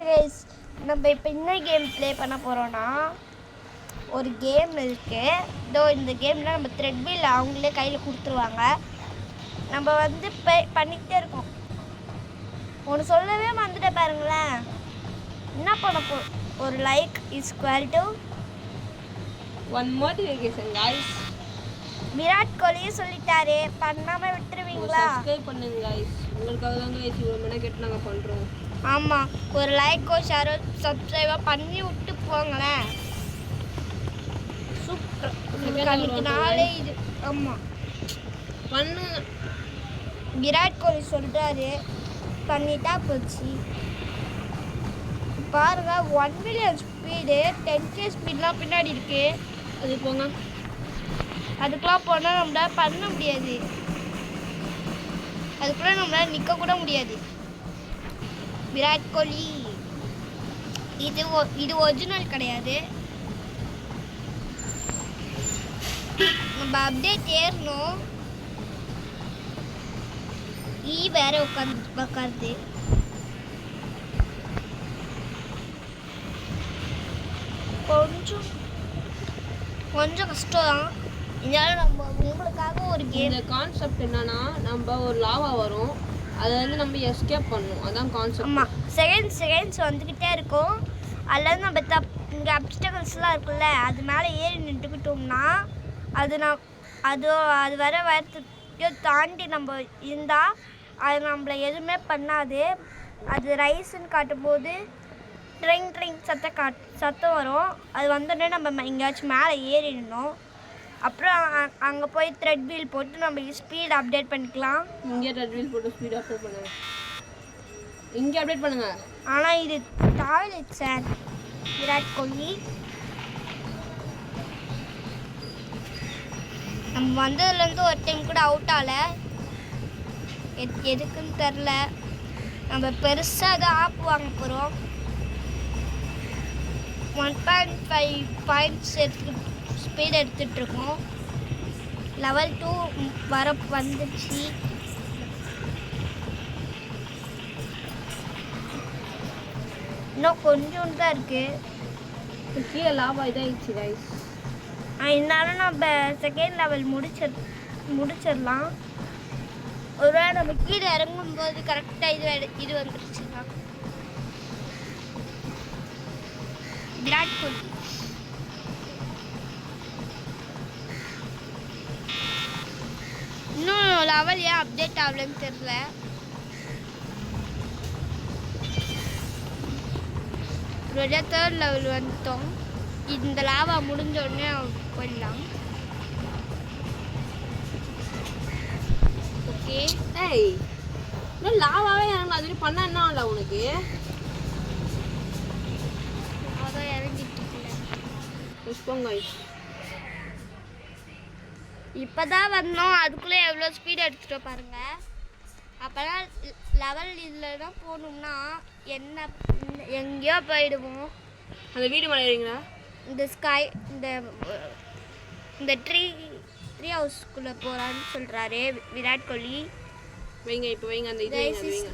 Guys, நம்ம இப்போ என்ன கேம் ப்ளே பண்ண போகிறோன்னா, ஒரு கேம் இருக்குது. இதோ இந்த கேமில் நம்ம த்ரெட் வீல் அவங்களே கையில் கொடுத்துருவாங்க. நம்ம வந்து பண்ணிக்கிட்டே இருக்கோம். ஒன்று சொல்லவே வந்துட்டு பாருங்களேன். என்ன பண்ண ஒரு like is equal to one motivation guys. Virat கோலியே சொல்லிட்டாரு, பண்ணாமல் விட்டுருவீங்களா? சப்ஸ்கிரைப் பண்ணுங்க गाइस. உங்களுக்காக தான் गाइस இவ்வளோ மெனக்கெட்டு நாங்கள் பண்ணுறோம். ஆமாம், ஒரு லைக்கோ ஷேரோ சப்ஸ்கிரைபோ பண்ணி விட்டு போங்களேன். சூப்பர். அன்றைக்கி நாளே இது. ஆமாம், பண்ணு. விராட் கோலி சொல்கிறாரு, பண்ணிட்டா போச்சு. பாருங்க, 1 மில்லியன் ஸ்பீடு, 10K ஸ்பீட்லாம் பின்னாடி இருக்கு. அது போங்க, அதுக்கெலாம் போனால் நம்மளால் பண்ண முடியாது. அதுக்குள்ளே நம்மளால் நிற்க கூட முடியாது. விராட் கோலி இது ஒரிஜினல் கிடையாது. நம்ம அப்டேட் ஏறணும். வேற உட்காந்து கொஞ்சம் கஷ்டம் தான். இருந்தாலும் நம்ம உங்களுக்காக ஒரு கேம். இந்த கான்செப்ட் என்னன்னா, நம்ம ஒரு லாவா வரும், அதை வந்து நம்ம எஸ்கேப் பண்ணணும். அதான் கான்செப்ட். ஆமாம், செகண்ட்ஸ் வந்துக்கிட்டே இருக்கும். அதில் நம்ம இங்கே அப்டக்கல்ஸ்லாம் இருக்குல்ல, அது மேலே ஏறி நின்றுக்கிட்டோம்னா அது வரத்துக்கு தாண்டி நம்ம இருந்தால் அது நம்மளை எதுவுமே பண்ணாது. அது ரைஸுன்னு காட்டும்போது ட்ரிங் சத்தம் வரும். அது வந்தோடனே நம்ம எங்கேயாச்சும் மேலே ஏறிடணும். அப்புறம் அங்கே போய் த்ரெட் வீல் போட்டு நம்ம ஸ்பீட் அப்டேட் பண்ணிக்கலாம். இங்கே த்ரெட் வீல் போட்டு ஸ்பீட் அப்டேட் பண்ணுங்க. இங்கே அப்டேட் பண்ணுங்க. ஆனால் இது டாய்லெட் சார். விராட் கோலி நம்ம வந்ததுலேருந்து ஒரு டைம் கூட அவுட் ஆகல. எதுக்குன்னு தெரில. நம்ம பெருசாக தான் ஆப் வாங்க போகிறோம். 1.5 பாயிண்ட்ஸ் ஸ்பீட் எடுத்துகிட்ருக்கோம். லெவல் 2 வந்துச்சு. இன்னும் கொஞ்சம் தான் இருக்குது. கீழே லாபா இதாகிடுச்சு गाइस. இருந்தாலும் நம்ம செகண்ட் லெவல் முடிச்சிடலாம். ஒருவேளை நம்ம கீழே இறங்கும்போது கரெக்டாக இது வந்துருச்சுன்னா. விராட் கோலி இன்னும் லெவல் ஏன் அப்டேட் ஆகலன்னு தெரியல. ஒரு 3rd லெவல் வந்துட்டோம். இந்த லாவா முடிஞ்ச உடனே போயிடலாம். ஓகே. ஏய், இன்னும் லாவாவே எனக்கு அது பண்ண என்ன ஆகல உனக்கு? அதான் இறங்கிட்டு இருக்கல. புஷ்பங்க இப்போ தான் வந்தோம். அதுக்குள்ளே எவ்வளோ ஸ்பீட் எடுத்துகிட்டு பாருங்க. அப்போலாம் லெவல் இதில் தான் போகணும்னா எங்கேயோ போயிடுவோம். அந்த வீடு மலையிறீங்களா? இந்த ஸ்கை இந்த ட்ரீ ஹவுஸ்க்குள்ளே போகிறான்னு சொல்கிறாரு விராட் கோலி. வைங்க, இப்போ வைங்க அந்த இது வைங்க.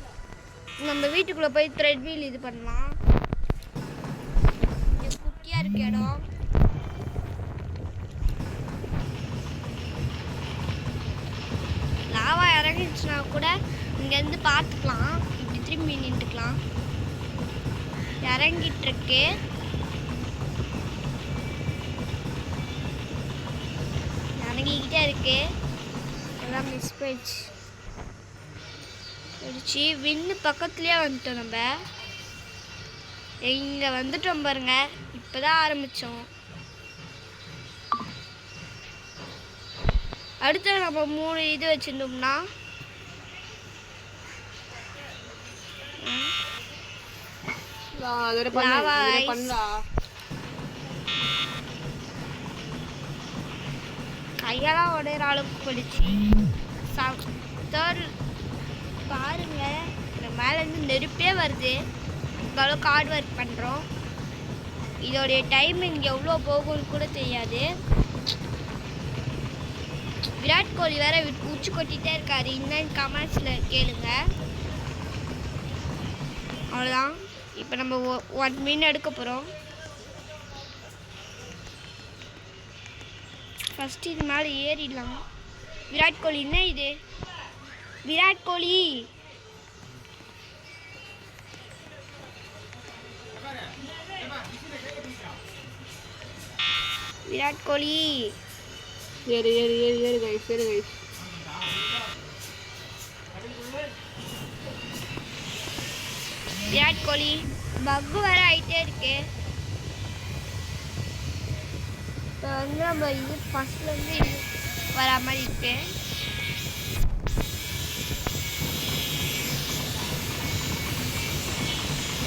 நம்ம வீட்டுக்குள்ளே போய் த்ரெட் வீல் இது பண்ணலாம். குட்டியாக இருக்க இடம். லாவா இறங்கிடுச்சுன்னா கூட இங்கேருந்து பார்த்துக்கலாம். இப்படி திரும்பி நின்றுக்கலாம். இறங்கிட்டுருக்கு. இறங்கிக்கிட்டே இருக்கு. எல்லாம் மிஸ் போயிடுச்சு. வின்னு பக்கத்துலேயே வந்துட்டோம். நம்ம இங்கே வந்துட்டோம் பாருங்க. இப்போ தான் ஆரம்பித்தோம். அடுத்து நம்ம 3 இது வச்சுருந்தோம்னா கையெல்லாம் உடையிற அளவுக்கு போயிடுச்சு. பாருங்க, இந்த மேலேருந்து நெருப்பே வருது. இவ்வளோ கார்டு ஒர்க் பண்ணுறோம். இதோடைய டைமிங் எவ்வளோ போகும்னு கூட தெரியாது. விராட் கோலி வேற உச்சி கொட்டிகிட்டே இருக்காரு. இன்னும் கமெண்ட்ஸில் கேளுங்க. அவ்வளோதான். இப்போ நம்ம 1 மீன் எடுக்க போகிறோம். ஃபஸ்ட்டு இது மேலே ஏறிடலாம். விராட் கோலி என்ன இது? விராட் கோலி விராட் கோலி ஏறு ஏறு ஏறு ஏறு கைஸ், ஏறு கைஸ். விராட் கோலி பக்கு வேற ஆகிட்டே இருக்கு. இப்போ வந்து நம்ம இது ஃபஸ்ட்லேருந்து இது வரா மாதிரி இருக்கு.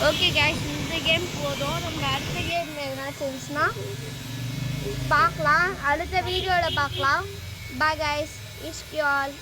ஓகே கைஸ், இந்த கேம் போதும். நம்ம அடுத்த கேம் எதனா இருந்துச்சுன்னா பார்க்கலாம், அடுத்த வீடியோவில் பார்க்கலாம். Bye guys, it's you all.